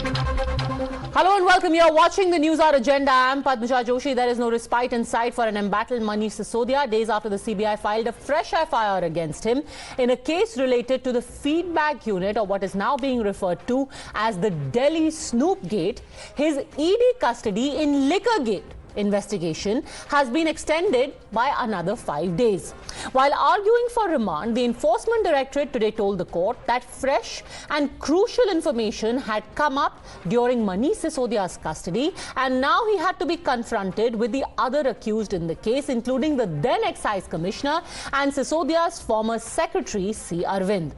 Hello and welcome. You are watching the Newshour Agenda. I am Padmaja Joshi. There is no respite in sight for an embattled Manish Sisodia days after the CBI filed a fresh FIR against him in a case related to the feedback unit, or what is now being referred to as the Delhi Snoop Gate. His ED custody in Liquorgate investigation has been extended by another 5 days. While arguing for remand, the Enforcement Directorate today told the court that fresh and crucial information had come up during Manish Sisodia's custody, and now he had to be confronted with the other accused in the case, including the then Excise Commissioner and Sisodia's former Secretary C. Arvind.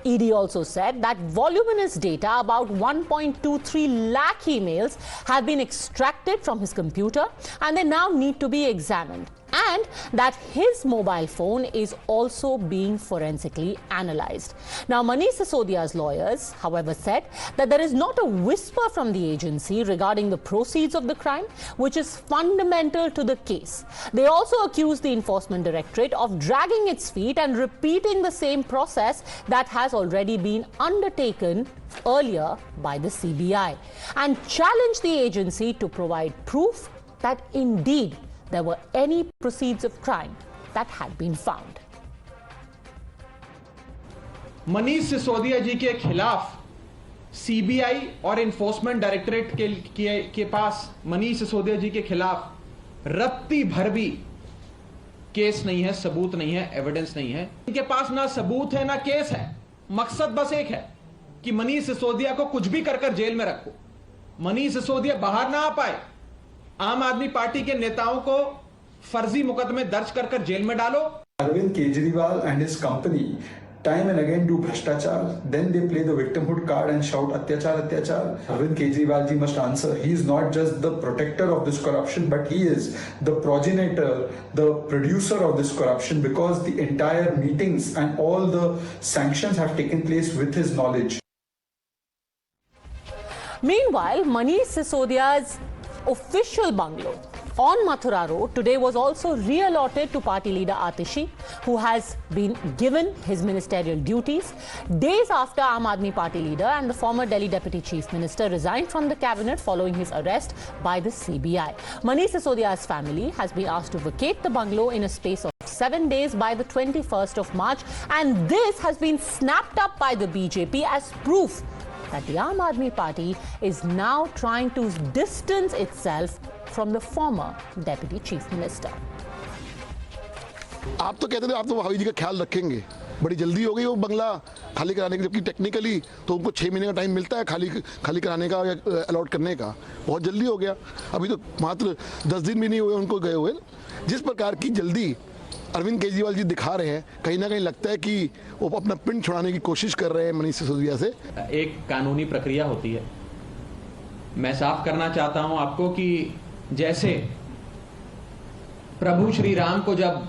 ED also said that voluminous data, about 1.23 lakh emails, have been extracted from his computer and they now need to be examined, and that his mobile phone is also being forensically analyzed. Now, Manish Sisodia's lawyers, however, said that there is not a whisper from the agency regarding the proceeds of the crime, which is fundamental to the case. They also accused the Enforcement Directorate of dragging its feet and repeating the same process that has already been undertaken earlier by the CBI, and challenged the agency to provide proof that indeed there were any proceeds of crime that had been found. Manish Sisodia जी के खिलाफ CBI और enforcement directorate के पास मनीष सिसोदिया जी के खिलाफ रत्ती भर भी case नहीं है, सबूत नहीं है, एविडेंस नहीं है। इनके पास ना सबूत है ना केस है। मकसद बस एक है कि मनीष सिसोदिया को कुछ भी कर जेल में रखो, मनीष सिसोदिया बाहर ना आ पाए। आम आदमी पार्टी के नेताओं को फर्जी मुकदमे दर्ज कर जेल में डालो। Arvind Kejriwal and his company time and again do bhashtachar, then they play the victimhood card and shout atyachar atyachar. Arvind Kejriwal ji must answer. He is not just the protector of this corruption, but he is the progenitor, the producer of this corruption, because the entire meetings and all the sanctions have taken place with his knowledge. Meanwhile, Manish Sisodia's official bungalow on Mathura Road today was also re-allotted to party leader Atishi, who has been given his ministerial duties days after Aam Aadmi Party leader and the former Delhi Deputy Chief Minister resigned from the cabinet following his arrest by the CBI. Manish Sisodia's family has been asked to vacate the bungalow in a space of 7 days by the 21st of March, and this has been snapped up by the BJP as proof that the Aam Aadmi Party is now trying to distance itself from the former Deputy Chief Minister. आप तो कहते थे आप तो भाभी जी का ख्याल रखेंगे, बड़ी जल्दी हो गई वो बंगला खाली कराने की, जबकि टेक्निकली तो उनको 6 महीने का टाइम मिलता है खाली कराने का या अलॉट करने का। बहुत जल्दी हो गया, अभी तो मात्र 10 दिन भी नहीं हुए उनको गए हुए। जिस प्रकार की जल्दी अरविंद केजरीवाल जी दिखा रहे हैं, कहीं ना कहीं लगता है कि वो अपना पिंड छुड़ाने की कोशिश कर रहे हैं मनीष सिसोदिया से। एक कानूनी प्रक्रिया होती है। मैं साफ करना चाहता हूं आपको कि जैसे प्रभु श्री राम को जब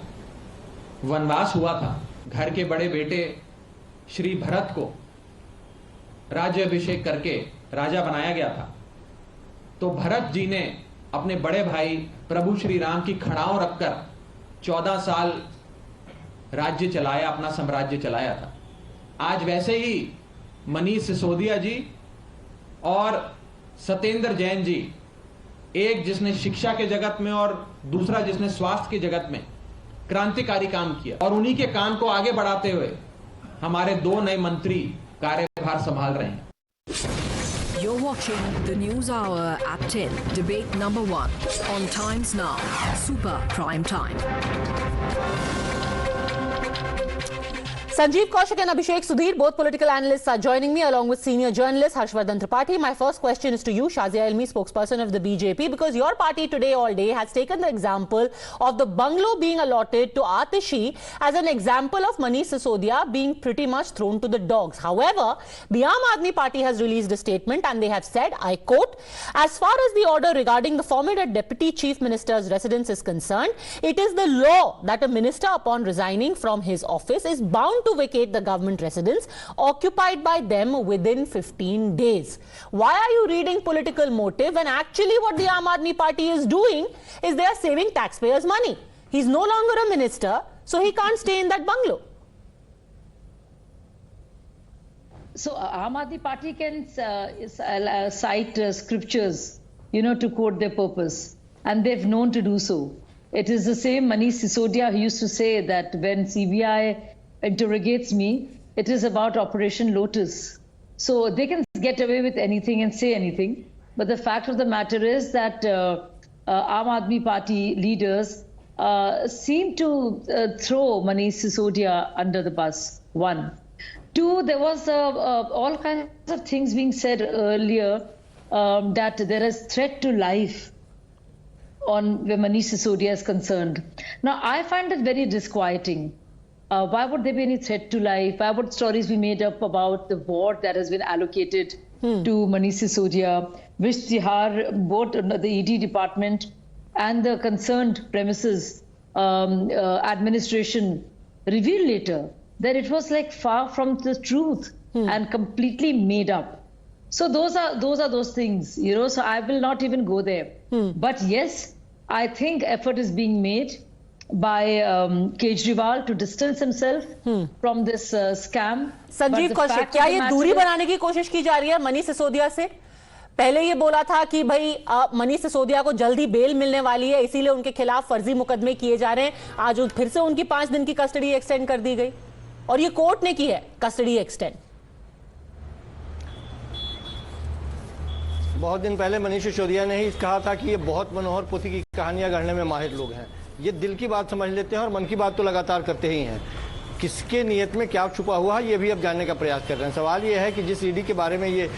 वनवास हुआ था, घर के बड़े बेटे श्री भरत को राज्याभिषेक करके राजा बनाया गया था, तो भरत जी ने अपने बड़े भाई प्रभु श्री राम की खड़ाओं रखकर 14 साल राज्य चलाया, अपना साम्राज्य चलाया था। आज वैसे ही मनीष सिसोदिया जी और सत्येंद्र जैन जी, एक जिसने शिक्षा के जगत में और दूसरा जिसने स्वास्थ्य के जगत में क्रांतिकारी काम किया, और उन्हीं के काम को आगे बढ़ाते हुए हमारे 2 नए मंत्री कार्यभार संभाल रहे हैं। You're watching the News Hour at 10, debate number 1 on Times Now, Super Prime Time. Sanjeev Kaushik and Abhishek Sudhir, both political analysts, are joining me along with senior journalist Harshvardhan Tripathi. My first question is to you, Shazia Ilmi, spokesperson of the BJP, because your party today all day has taken the example of the bungalow being allotted to Atishi as an example of Manish Sisodia being pretty much thrown to the dogs. However, the Aam Aadmi Party has released a statement and they have said, I quote, as far as the order regarding the former Deputy Chief Minister's residence is concerned, it is the law that a minister upon resigning from his office is bound to vacate the government residence occupied by them within 15 days. Why are you reading political motive when actually what the Aam Aadmi Party is doing is they are saving taxpayers' money? He's no longer a minister, so he can't stay in that bungalow. So Aam Aadmi Party can cite scriptures, to quote their purpose, and they've known to do so. It is the same Manish Sisodia who used to say that when CBI interrogates me, it is about Operation Lotus. So they can get away with anything and say anything. But the fact of the matter is that Aam Aadmi Party leaders seem to throw Manish Sisodia under the bus. One. Two, there was all kinds of things being said earlier that there is threat to life on where Manish Sisodia is concerned. Now, I find it very disquieting. Why would there be any threat to life? Why would stories be made up about the ward that has been allocated to Manish Sisodia, which both the ED department and the concerned premises administration revealed later that it was like far from the truth and completely made up. So those are those things, so I will not even go there. But yes, I think effort is being made by Kejriwal to distance himself from this scam. Sanjeev Kaushik, क्या ये दूरी बनाने की कोशिश की जा रही है मनीष सिसोदिया से? पहले ये बोला था कि भाई मनीष सिसोदिया को जल्दी बेल मिलने वाली है, इसीलिए उनके खिलाफ फर्जी मुकदमे किए जा रहे हैं। आज फिर से उनकी 5 दिन की कस्टडी एक्सटेंड कर दी गई और ये कोर्ट ने की है कस्टडी एक्सटेंड। बहुत दिन पहले मनीष सिसोदिया ने ही कहा था कि ये बहुत मनोहर पोथी की कहानियां गढ़ने में माहिर लोग हैं, ये दिल की बात समझ लेते हैं और मन की बात तो लगातार करते ही हैं। किसके नियत में क्या छुपा हुआ है ये भी अब जानने का प्रयास कर रहे हैं। सवाल ये है कि जिस ईडी के बारे में ये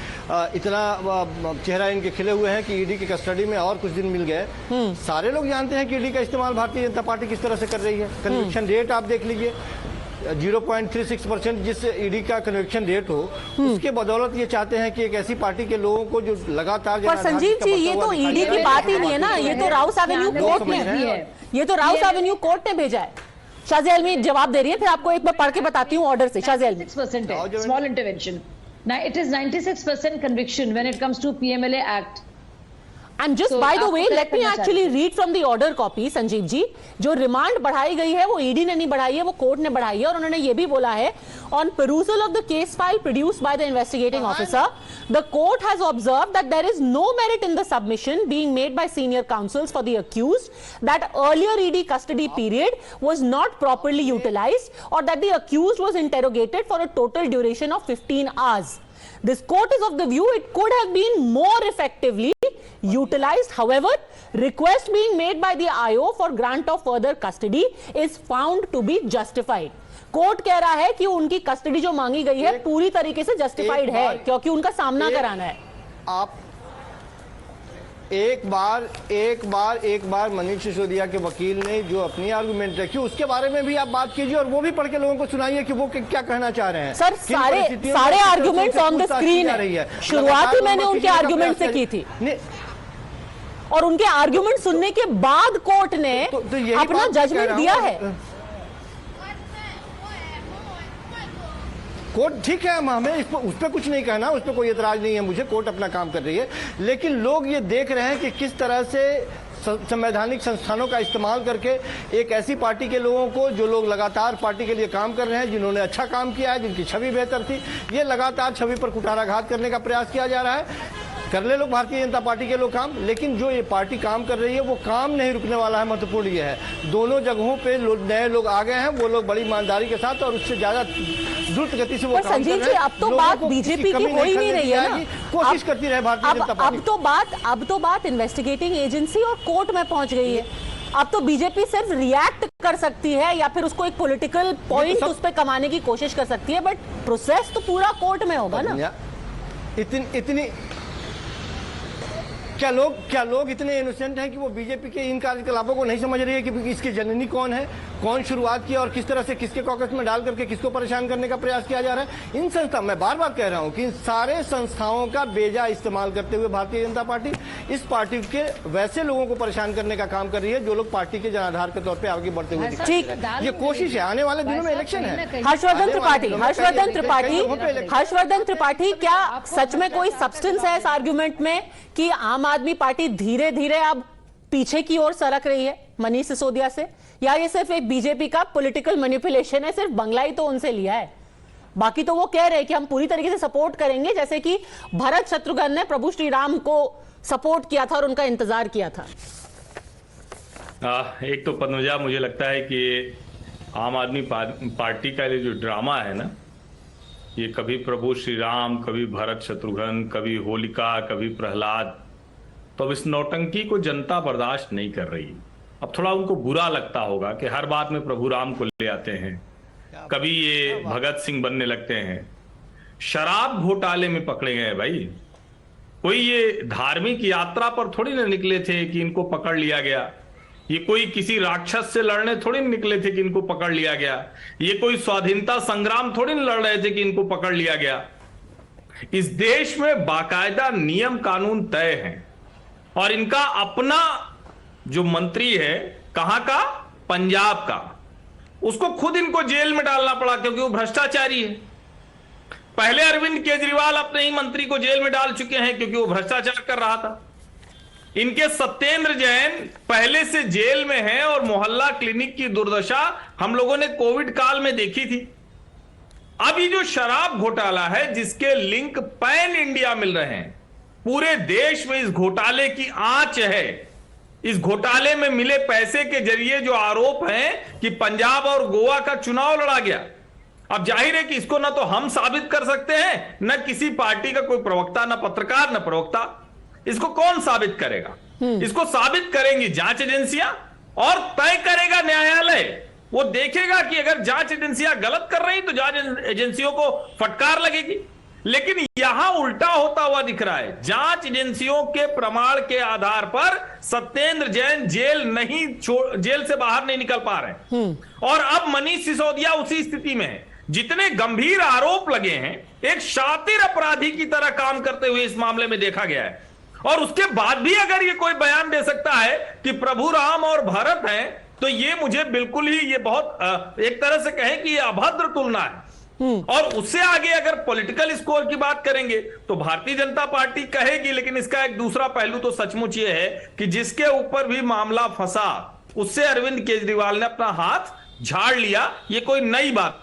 इतना चेहरा इनके खिले हुए हैं कि ईडी की कस्टडी में और कुछ दिन मिल गए, सारे लोग जानते हैं कि ईडी का इस्तेमाल भारतीय जनता पार्टी किस तरह से कर रही है। कन्विक्शन रेट आप देख लीजिए, 0.36% जिस ईडी का कन्विक्शन रेट हो, उसके बदौलत ये चाहते हैं कि एक ऐसी पार्टी के लोगों को जो लगातार। पर संजीव जी, ये तो ईडी की बात ही नहीं है ना, ये तो राउस एवेन्यू कोर्ट ने, ये तो राउस एवेन्यू कोर्ट ने भेजा है। शाजिया इल्मी जवाब दे रही है, फिर आपको एक बार पढ़ के बताती हूँ ऑर्डर से। शाजिया इल्मी, small intervention. Now it is 96% conviction when it comes to PMLA Act. And just by the way, let me actually read from the order copy, Sanjeev ji. जो रिमांड बढ़ाई गई है वो ईडी ने नहीं बढ़ाई है, वो कोर्ट ने बढ़ाई है। और उन्होंने ये भी बोला है, on perusal of the case file produced by the investigating officer, the court has observed that there is no merit in the submission being made by senior counsels for the accused, that earlier ED custody period was not properly utilized, or that the accused was interrogated for a total duration of 15 hours. This court is of the view it could have been more effectively utilized. However, request being made by the IO for grant of further custody is found to be justified. Court कह रहा है कि उनकी custody जो मांगी गई है पूरी तरीके से जस्टिफाइड है, क्योंकि उनका सामना कराना है। आप एक बार मनीष सिसोदिया के वकील ने जो अपनी आर्गुमेंट रखी उसके बारे में भी आप बात कीजिए और वो भी पढ़ के लोगों को सुनाइए कि वो क्या कहना चाह रहे हैं। सर, सारे आर्गुमेंट्स ऑन द स्क्रीन है। शुरुआत ही मैंने उनके आर्गुमेंट से की थी और उनके आर्गुमेंट सुनने के बाद कोर्ट ने अपना जजमेंट दिया है। कोर्ट ठीक है, हमें उस पर कुछ नहीं कहना, उस पर कोई एतराज नहीं है मुझे, कोर्ट अपना काम कर रही है। लेकिन लोग ये देख रहे हैं कि किस तरह से संवैधानिक संस्थानों का इस्तेमाल करके एक ऐसी पार्टी के लोगों को, जो लोग लगातार पार्टी के लिए काम कर रहे हैं, जिन्होंने अच्छा काम किया है, जिनकी छवि बेहतर थी, ये लगातार छवि पर कुठाराघात करने का प्रयास किया जा रहा है। कर ले लोग भारतीय जनता पार्टी के लोग काम, लेकिन जो ये पार्टी काम कर रही है वो काम नहीं रुकने वाला है। महत्वपूर्ण ये है, दोनों जगहों पे नए लोग आ गए हैं, वो लोग बड़ी ईमानदारी के साथ और उससे ज्यादा द्रुत गति से वो काम कर रहे हैं। अब तो बात बीजेपी की हो ही नहीं रही है ना, कोशिश करती रहे भारतीय जनता पार्टी। अब तो बात इन्वेस्टिगेटिंग एजेंसी और कोर्ट में पहुंच गई है। अब तो बीजेपी सिर्फ रिएक्ट कर सकती है या फिर उसको एक पॉलिटिकल पॉइंट उस पर कमाने की कोशिश कर सकती है, बट प्रोसेस तो पूरा कोर्ट में होगा ना। इतनी क्या लोग इतने इनोसेंट हैं कि वो बीजेपी के इन कार्यकलापों को नहीं समझ रही है कि इसकी जननी कौन है, कौन शुरुआत किया और किस तरह से किसके कॉकस में डाल करके किसको परेशान करने का प्रयास किया जा रहा है। इन संस्था, मैं बार बार कह रहा हूं कि इन सारे संस्थाओं का बेजा इस्तेमाल करते हुए भारतीय जनता पार्टी इस पार्टी के वैसे लोगों को परेशान करने का काम कर रही है जो लोग पार्टी के जनाधार के तौर पर आगे बढ़ते हुए दिखते हैं। ये कोशिश है, आने वाले दिनों में इलेक्शन है। हर्षवर्धन त्रिपाठी, क्या सच में कोई सब्सटेंस है इस आर्ग्यूमेंट में कि आम आदमी पार्टी धीरे धीरे अब पीछे की ओर सरक रही है मनीष सिसोदिया से, या ये सिर्फ एक बीजेपी का पॉलिटिकल मैनिपुलेशन है, सिर्फ बंगला ही तो उनसे लिया है? बाकी तो वो कह रहे हैं कि हम पूरी तरीके से सपोर्ट करेंगे, जैसे कि भरत शत्रुघ्न ने प्रभु श्री राम को सपोर्ट किया था और उनका इंतजार किया था। एक तो पद्मजा, मुझे लगता है कि आम आदमी पार्टी का ये जो ड्रामा है ना, ये कभी प्रभु श्री राम, कभी भरत शत्रुघ्न, कभी होलिका, कभी प्रहलाद, तो अब इस नौटंकी को जनता बर्दाश्त नहीं कर रही। अब थोड़ा उनको बुरा लगता होगा कि हर बात में प्रभु राम को ले आते हैं, कभी ये भगत सिंह बनने लगते हैं। शराब घोटाले में पकड़े गए भाई, कोई ये धार्मिक यात्रा पर थोड़ी ना निकले थे कि इनको पकड़ लिया गया। ये कोई किसी राक्षस से लड़ने थोड़ी ना निकले थे कि इनको पकड़ लिया गया। ये कोई स्वाधीनता संग्राम थोड़ी ना लड़ रहे थे कि इनको पकड़ लिया गया। इस देश में बाकायदा नियम कानून तय हैं और इनका अपना जो मंत्री है, कहां का, पंजाब का, उसको खुद इनको जेल में डालना पड़ा क्योंकि वो भ्रष्टाचारी है। पहले अरविंद केजरीवाल अपने ही मंत्री को जेल में डाल चुके हैं क्योंकि वो भ्रष्टाचार कर रहा था। इनके सत्येंद्र जैन पहले से जेल में हैं और मोहल्ला क्लिनिक की दुर्दशा हम लोगों ने कोविड काल में देखी थी। अब ये जो शराब घोटाला है, जिसके लिंक पैन इंडिया मिल रहे हैं, पूरे देश में इस घोटाले की आंच है। इस घोटाले में मिले पैसे के जरिए जो आरोप हैं कि पंजाब और गोवा का चुनाव लड़ा गया। अब जाहिर है कि इसको ना तो हम साबित कर सकते हैं, न किसी पार्टी का कोई प्रवक्ता, न पत्रकार, न प्रवक्ता। इसको कौन साबित करेगा? इसको साबित करेंगी जांच एजेंसियां और तय करेगा न्यायालय। वो देखेगा कि अगर जांच एजेंसियां गलत कर रही तो जांच एजेंसियों को फटकार लगेगी। लेकिन यहां उल्टा होता हुआ दिख रहा है। जांच एजेंसियों के प्रमाण के आधार पर सत्येंद्र जैन जेल से बाहर नहीं निकल पा रहे और अब मनीष सिसोदिया उसी स्थिति में है। जितने गंभीर आरोप लगे हैं, एक शातिर अपराधी की तरह काम करते हुए इस मामले में देखा गया है। और उसके बाद भी अगर ये कोई बयान दे सकता है कि प्रभु राम और भरत हैं, तो ये मुझे बिल्कुल ही, ये बहुत एक तरह से कहें कि ये अभद्र तुलना है। और उससे आगे अगर पॉलिटिकल स्कोर की बात करेंगे तो भारतीय जनता पार्टी कहेगी, लेकिन इसका एक दूसरा पहलू तो सचमुच ये है कि जिसके ऊपर भी मामला फंसा, उससे अरविंद केजरीवाल ने अपना हाथ झाड़ लिया। ये कोई नई बात।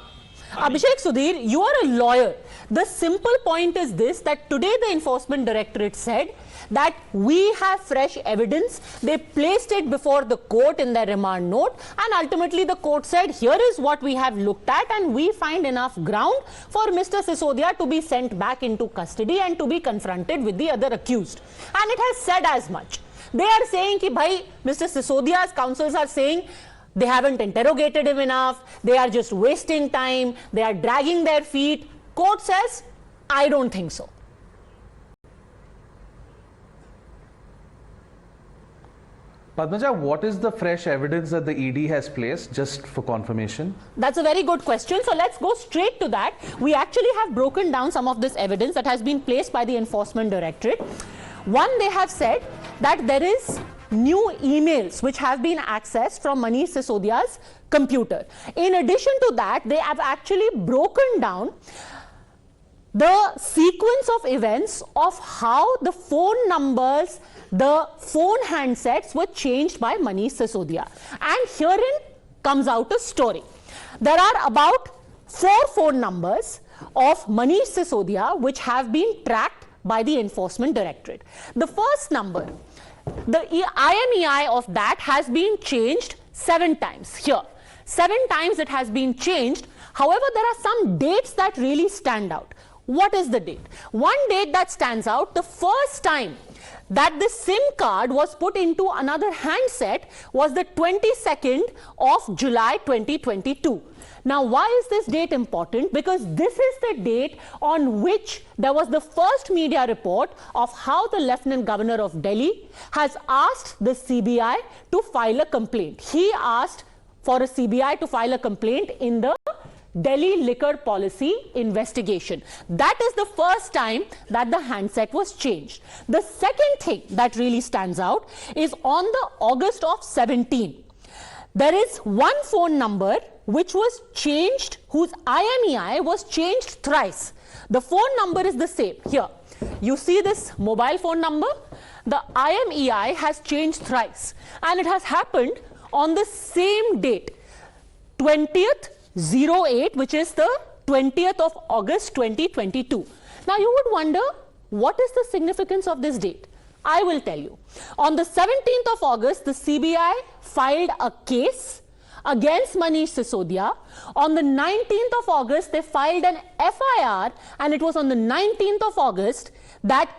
Abhishek Sudhir, you are a lawyer. The simple point is this, that today the Enforcement Directorate said that we have fresh evidence. They placed it before the court in their remand note, and ultimately the court said, here is what we have looked at and we find enough ground for Mr. Sisodia to be sent back into custody and to be confronted with the other accused. And it has said as much. They are saying ki bhai, Mr. Sisodia's counsels are saying they haven't interrogated him enough, they are just wasting time, they are dragging their feet. Court says, I don't think so. Padmaja, what is the fresh evidence that the ED has placed, just for confirmation? That's a very good question. So let's go straight to that. We actually have broken down some of this evidence that has been placed by the Enforcement Directorate. One, they have said that there is new emails which have been accessed from Manish Sisodia's computer. In addition to that, they have actually broken down the sequence of events of how the phone numbers, the phone handsets were changed by Manish Sisodia. And herein comes out a story. There are about 4 phone numbers of Manish Sisodia which have been tracked by the Enforcement Directorate. The first number, the IMEI of that has been changed 7 times here. 7 times it has been changed. However, there are some dates that really stand out. What is the date? One date that stands out, the first time that the SIM card was put into another handset was the 22nd of July 2022. Now, why is this date important? Because this is the date on which there was the first media report of how the Lieutenant Governor of Delhi has asked the CBI to file a complaint. He asked for a CBI to file a complaint in the Delhi liquor policy investigation. That is the first time that the handset was changed. The second thing that really stands out is on the August of 17. There is one phone number which was changed, whose IMEI was changed thrice. The phone number is the same. Here, you see this mobile phone number? The IMEI has changed thrice. And it has happened on the same date, 20th 08, which is the 20th of August 2022. Now you would wonder, what is the significance of this date? I will tell you. On the 17th of August, the CBI filed a case against Manish Sisodia. On the 19th of August, they filed an FIR, and it was on the 19th of August that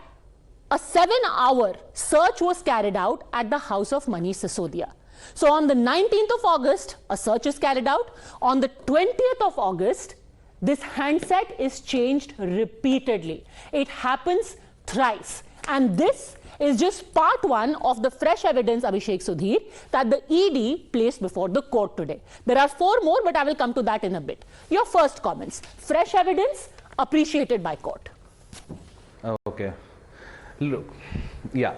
a 7-hour search was carried out at the house of Manish Sisodia. So on the 19th of August, a search is carried out. On the 20th of August, this handset is changed repeatedly. It happens thrice. And this is just part one of the fresh evidence, Abhishek Sudhir, that the ED placed before the court today. There are 4 more, but I will come to that in a bit. Your first comments. Fresh evidence appreciated by court. Okay. Look, yeah.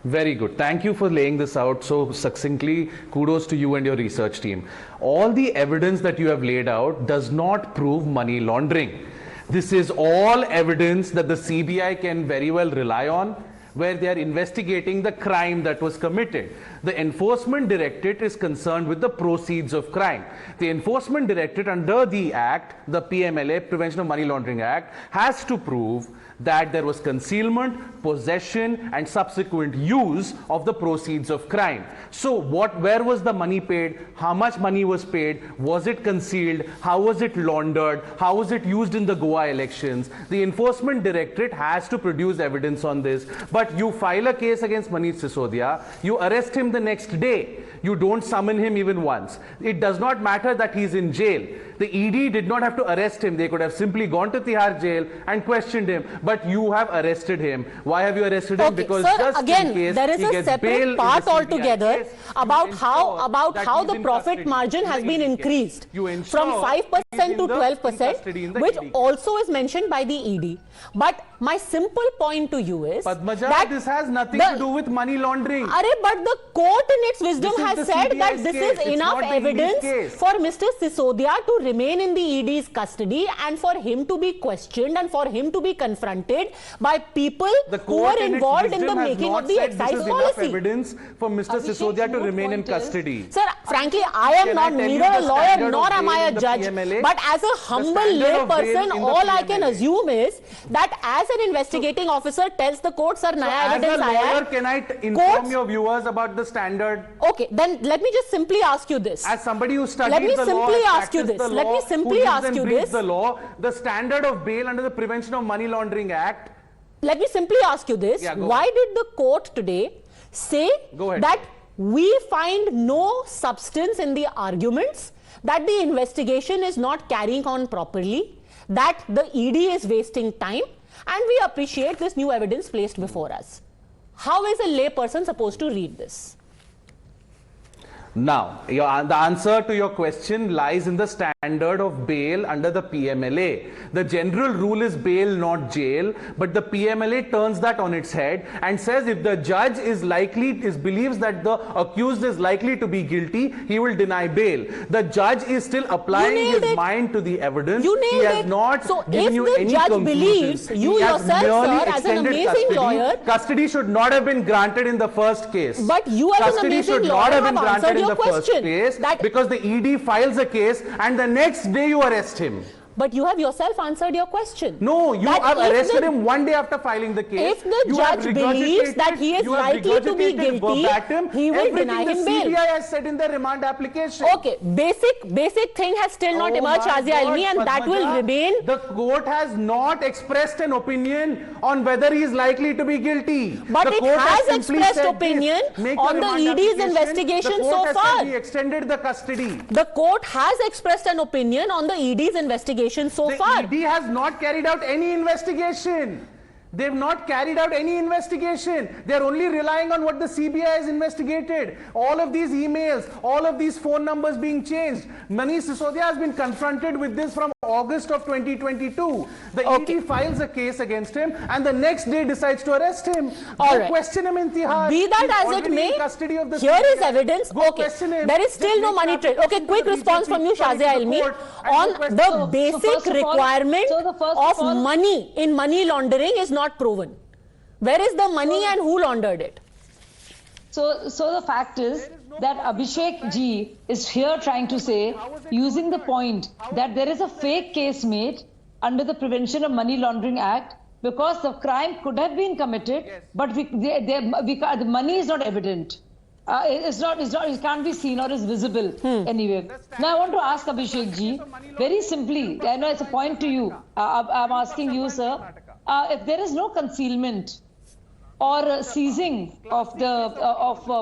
Very good. Thank you for laying this out so succinctly. Kudos to you and your research team. All the evidence that you have laid out does not prove money laundering. This is all evidence that the CBI can very well rely on, where they are investigating the crime that was committed. The Enforcement Directorate is concerned with the proceeds of crime. The Enforcement Directorate under the Act, the PMLA, Prevention of Money Laundering Act, has to prove that there was concealment, possession, and subsequent use of the proceeds of crime. So where was the money paid? How much money was paid? Was it concealed? How was it laundered? How was it used in the Goa elections? The Enforcement Directorate has to produce evidence on this. But you file a case against Manish Sisodia, you arrest him the next day. You don't summon him even once. It does not matter that he's in jail. The ED did not have to arrest him. They could have simply gone to Tihar jail and questioned him. But you have arrested him. Why have you arrested him? Because sir, just again, in case there is a separate part altogether about how the profit margin has been increased from 5% to 12%, which also is mentioned by the ED. But my simple point to you is Padmaja, that this has nothing to do with money laundering. But the court in its wisdom has said that this is enough evidence for Mr. Sisodia to remain in the ED's custody and for him to be questioned and for him to be confronted by people who are involved in the making of the excise policy. Enough evidence for Mr. Sisodia to remain in custody. Sir, frankly, I am not neither a lawyer nor am I a judge. But as a humble lay person, all I can assume is that as an investigating officer tells the court, sir, naya evidence aaya hai. As a lawyer, can I inform your viewers about the standard? Okay, then let me just simply ask you this. As somebody who studies let me the simply law, ask you this. Let me simply ask you this. The law, the standard of bail under the Prevention of Money Laundering Act. Let me simply ask you this. Yeah, why did the court today say that we find no substance in the arguments, that the investigation is not carrying on properly, that the ED is wasting time, and we appreciate this new evidence placed before us? How is a lay person supposed to read this? Now, the answer to your question lies in the standard of bail under the PMLA. The general rule is bail, not jail, but the PMLA turns that on its head and says if the judge believes that the accused is likely to be guilty, he will deny bail. The judge is still applying his mind to the evidence. He has not given you any conclusions. Believes, you yourself, sir, as an amazing lawyer, custody should not have been granted in the first case. But you as an amazing lawyer have answered in the first case because the ED files a case and the next day you arrest him. But you have yourself answered your question. No, you have arrested him one day after filing the case. If the judge believes that he is likely to be guilty, he will deny him bail. The CBI has said in the remand application. Okay, basic thing has still not emerged, Shazia Ilmi, and that will remain. The court has not expressed an opinion on whether he is likely to be guilty. But it has expressed opinion on the ED's investigation so far. He extended the custody. The court has expressed an opinion on the ED's investigation so far. The ED has not carried out any investigation. They've not carried out any investigation. They're only relying on what the CBI has investigated. All of these emails, all of these phone numbers being changed. Manish Sisodia has been confronted with this from August of 2022. The ED files a case against him and the next day decides to arrest him. Question him in Tihar. Be that as it may, here is evidence. There is still no money trail. Okay, quick response from you, Shazia Ilmi, on the basic requirement of money in money laundering is not proven. Where is the money and who laundered it? So the fact is that Abhishek ji is here trying to say, using the point that there is a fake case made under the Prevention of Money Laundering Act because the crime could have been committed, but the money is not evident. It can't be seen or is visible anywhere. Now I want to ask Abhishek ji, very simply, I know it's a point to you. I'm asking you, sir, if there is no concealment or seizing of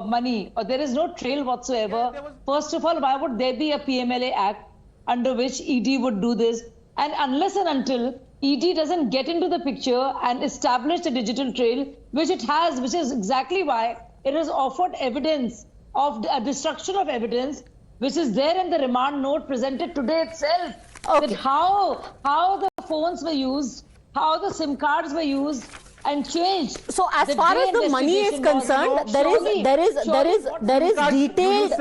money, or there is no trail whatsoever, first of all, why would there be a PMLA Act under which ED would do this? And unless and until ED doesn't get into the picture and establish the digital trail, which it has, which is exactly why it has offered evidence of a destruction of evidence, which is there in the remand note presented today itself. Okay. That how the phones were used, how the SIM cards were used and changed. So as far as the money is concerned, there is detailed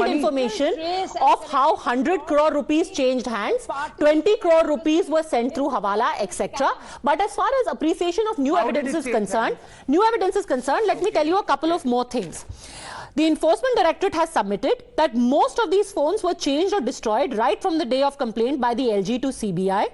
information of how 100 crore rupees changed hands, 20 crore rupees were sent through Hawala, etc. But as far as appreciation of new evidence is concerned, let me tell you a couple of more things. The Enforcement Directorate has submitted that most of these phones were changed or destroyed right from the day of complaint by the LG to CBI.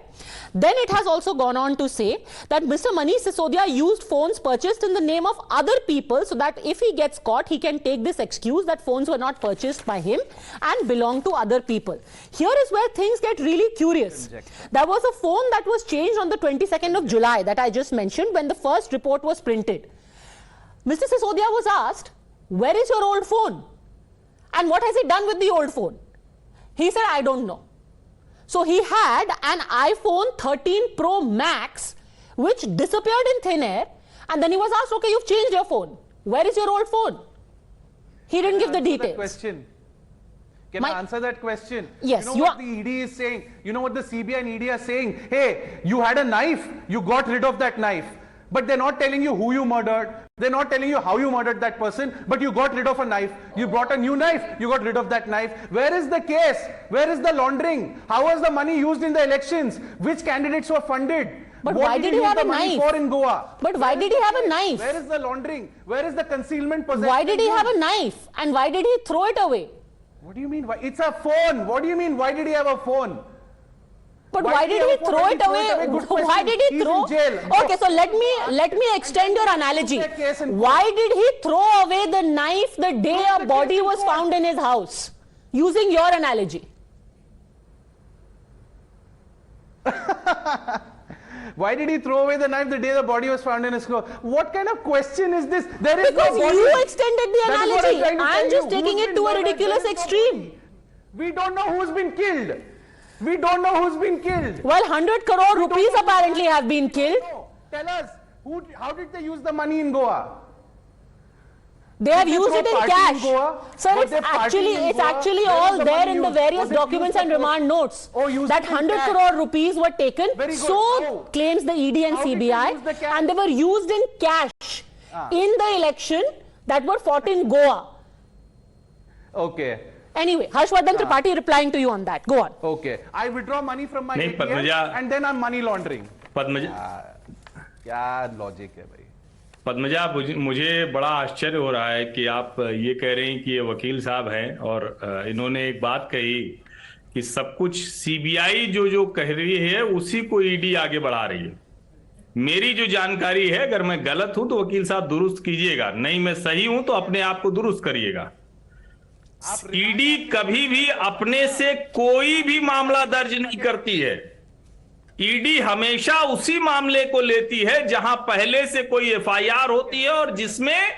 Then it has also gone on to say that Mr. Manish Sisodia used phones purchased in the name of other people so that if he gets caught, he can take this excuse that phones were not purchased by him and belong to other people. Here is where things get really curious. There was a phone that was changed on the 22nd of July that I just mentioned when the first report was printed. Mr. Sisodia was asked, "Where is your old phone? And what has he done with the old phone?" He said, "I don't know." So he had an iPhone 13 Pro Max which disappeared in thin air, and then he was asked, "Okay, you've changed your phone. Where is your old phone?" He didn't give the details. Can I answer that question? Yes. You know what the ED is saying? You know what the CBI and ED are saying? Hey, you had a knife, you got rid of that knife. But they're not telling you who you murdered. They're not telling you how you murdered that person, but you got rid of a knife. You brought a new knife, you got rid of that knife. Where is the case? Where is the laundering? How was the money used in the elections? Which candidates were funded? But why did he have a knife? For in Goa? But why did he have a knife? Where is the laundering? Where is the concealment possession? Why did he have a knife? And why did he throw it away? What do you mean? It's a phone. What do you mean? Why did he have a phone? But why did he throw it away? Why did he throw? Okay, so let me extend your analogy. Why did he throw away the knife the day a body was found in his house? Using your analogy. Why did he throw away the knife the day the body was found in his house? What kind of question is this? There is because no body. You extended the analogy. I am just taking it to a ridiculous extreme. We don't know who's been killed. We don't know who's been killed. Well, 100 crore rupees apparently have been killed. Tell us, how did they use the money in Goa? They have used it in cash. Sir, it's actually all there in the various documents and remand notes. That 100 crore rupees were taken, so claims the ED and CBI, and they were used in cash in the election that were fought in Goa. Okay. Anyway, Harshvardhan Tripathi replying to you on that. Go on. Okay. I withdraw money from my ATM and then I'm money laundering. क्या logic है भाई? पद्मजा, मुझे बड़ा आश्चर्य हो रहा है कि आप ये कह रहे हैं कि ये वकील साहब हैं और इन्होंने एक बात कही कि सब कुछ सीबीआई जो कह रही है उसी को ईडी आगे बढ़ा रही है। मेरी जो जानकारी है, अगर मैं गलत हूं तो वकील साहब दुरुस्त कीजिएगा, नहीं मैं सही हूं तो अपने आप को दुरुस्त करिएगा। ईडी कभी भी अपने से कोई भी मामला दर्ज नहीं करती है। ईडी हमेशा उसी मामले को लेती है जहां पहले से कोई एफआईआर होती है और जिसमें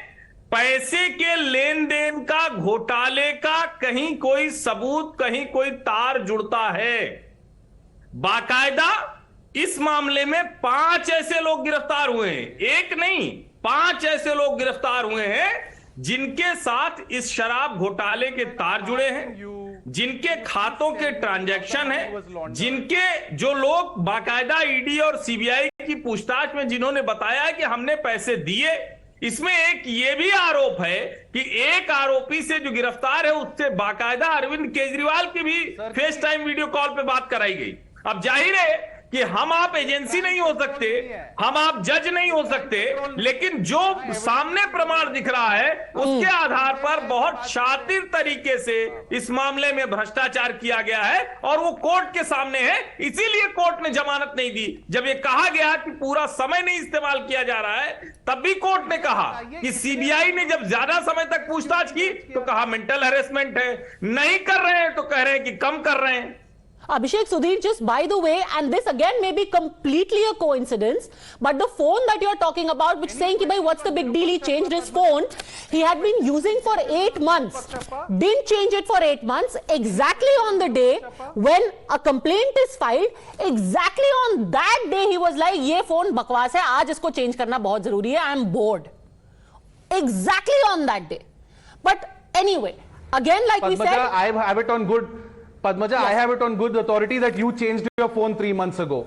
पैसे के लेन देन का, घोटाले का कहीं कोई सबूत, कहीं कोई तार जुड़ता है। बाकायदा इस मामले में 5 ऐसे लोग गिरफ्तार हुए हैं, एक नहीं 5 ऐसे लोग गिरफ्तार हुए हैं जिनके साथ इस शराब घोटाले के तार जुड़े हैं, जिनके खातों के ट्रांजैक्शन हैं, जिनके जो लोग बाकायदा ईडी और सीबीआई की पूछताछ में जिन्होंने बताया कि हमने पैसे दिए। इसमें एक ये भी आरोप है कि एक आरोपी से जो गिरफ्तार है उससे बाकायदा अरविंद केजरीवाल की भी फेस टाइम वीडियो कॉल पे बात कराई गई। अब जाहिर है कि हम आप एजेंसी नहीं हो सकते, हम आप जज नहीं हो सकते, लेकिन जो सामने प्रमाण दिख रहा है उसके आधार पर बहुत शातिर तरीके से इस मामले में भ्रष्टाचार किया गया है और वो कोर्ट के सामने है। इसीलिए कोर्ट ने जमानत नहीं दी। जब ये कहा गया कि पूरा समय नहीं इस्तेमाल किया जा रहा है, तब भी कोर्ट ने कहा कि सीबीआई ने जब ज्यादा समय तक पूछताछ की तो कहा मेंटल हैरेसमेंट है, नहीं कर रहे हैं तो कह रहे हैं कि कम कर रहे हैं। Abhishek, Sudhir, just by the way, and this again may be completely a coincidence, but the phone that you're talking about, which saying ki bhai, what's the big deal, he changed his phone, he had been using for 8 months, didn't change it for 8 months, exactly on the day when a complaint is filed, exactly on that day he was like, ye phone bakwas hai, aaj isko change karna bahut zaruri hai, I am bored. Exactly on that day. But anyway, again, like we said, I have it on good. Padmaja, yes. I have it on good authority that you changed your phone 3 months ago.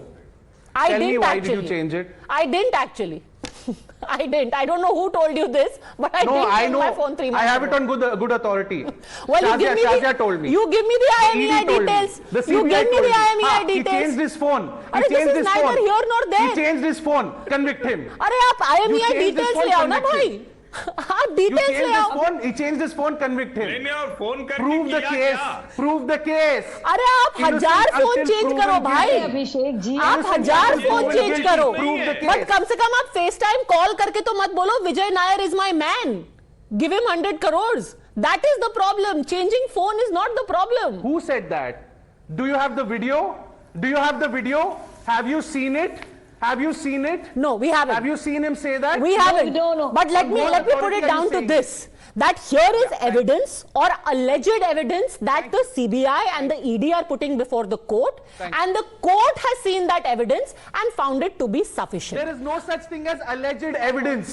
Tell me why did you change it? I didn't actually. I didn't. I don't know who told you this, but I didn't change my phone 3 months ago. I have it on good authority. Well, Shazia told me. You give me the IMEI details. You give me the IMEI details. He changed his phone. This is neither here nor there. He changed his phone. Convict him. अरे आप IMEI details ले आओ ना भाई. आप details ले आओ. He changed his phone. Convict him. मैंने और फोन करके Prove the case. Prove the case. अरे आप 1000 फोन चेंज करो भाई. अभिषेक जी, आप 1000 फोन चेंज करो. But कम से कम आप FaceTime कॉल करके तो मत बोलो विजय Nair is my man. Give him 100 crores. That is the problem. Changing phone is not the problem. Who said that? Do you have the video? Do you have the video? Have you seen it? Have you seen it? No, we haven't. Have you seen him say that? We haven't. No. But let me put it down to this. That here is evidence or alleged evidence that the CBI and the ED are putting before the court, and the court has seen that evidence and found it to be sufficient. There is no such thing as alleged evidence.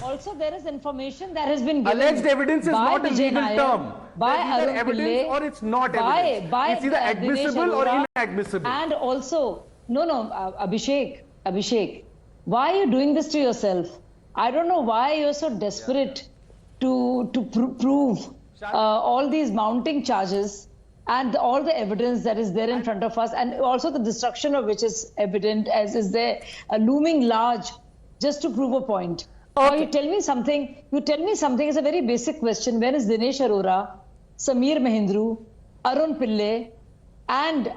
Also, there is information that has been given. Alleged evidence is not a legal term. By either evidence or it's not evidence. It's either admissible or inadmissible. And also, Abhishek, why are you doing this to yourself? I don't know why you're so desperate to prove all these mounting charges and all the evidence that is there in front of us, and also the destruction of which is evident as is there looming large, just to prove a point. Okay. Now you tell me something. It's a very basic question. Where is Dinesh Arora, Sameer Mahindru, Arun Pillai, and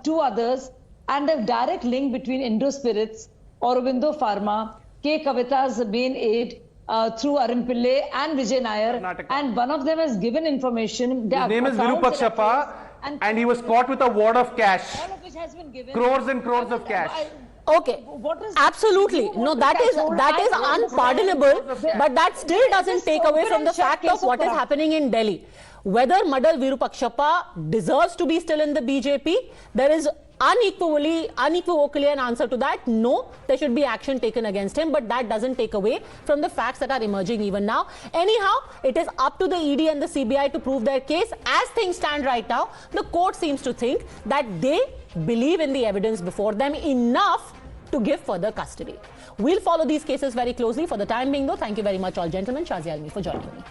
2 others, and a direct link between Indo Spirits, Aurobindo Pharma, K. Kavita's main aide through Arun Pillai and Vijay Nair, and one of them has given information. His name is Virupakshappa, and he was caught with a wad of cash. All of which has been given. Crores and crores of cash. Okay, absolutely. No, that is unpardonable, but that still doesn't take away from the fact of what is happening in Delhi. Whether Madal Virupakshappa deserves to be still in the BJP, there is unequivocally an answer to that. No, there should be action taken against him, but that doesn't take away from the facts that are emerging even now. Anyhow, it is up to the ED and the CBI to prove their case. As things stand right now, the court seems to think that they believe in the evidence before them enough to give further custody. We'll follow these cases very closely. For the time being though, thank you very much all gentlemen. Shazia Ilmi for joining me.